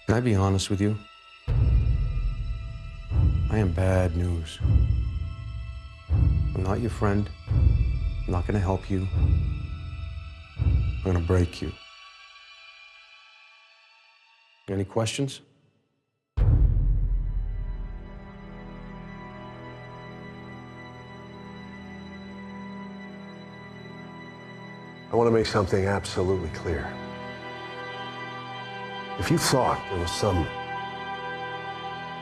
Can I be honest with you? I am bad news. I'm not your friend. I'm not gonna help you. I'm gonna break you. Any questions? I want to make something absolutely clear. If you thought there was some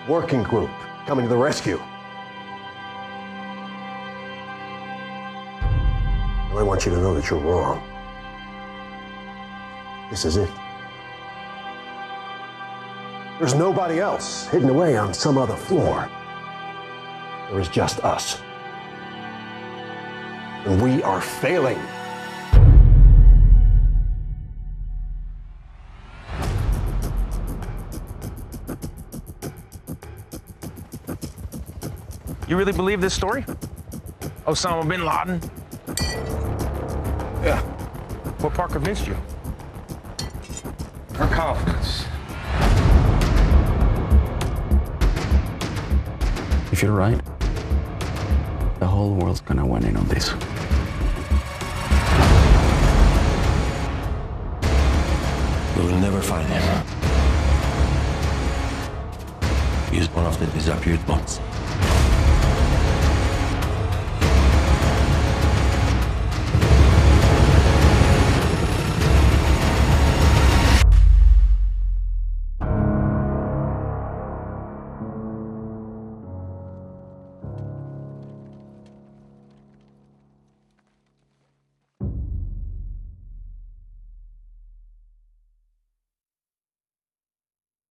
working group coming to the rescue, well, I want you to know that you're wrong. This is it. There's nobody else hidden away on some other floor. There is just us. And we are failing. You really believe this story? Osama bin Ladna? Yeah. What part convinced you? Her confidence. If you're right, the whole world's gonna win in on this. We will never find him. He is one of the disappeared ones.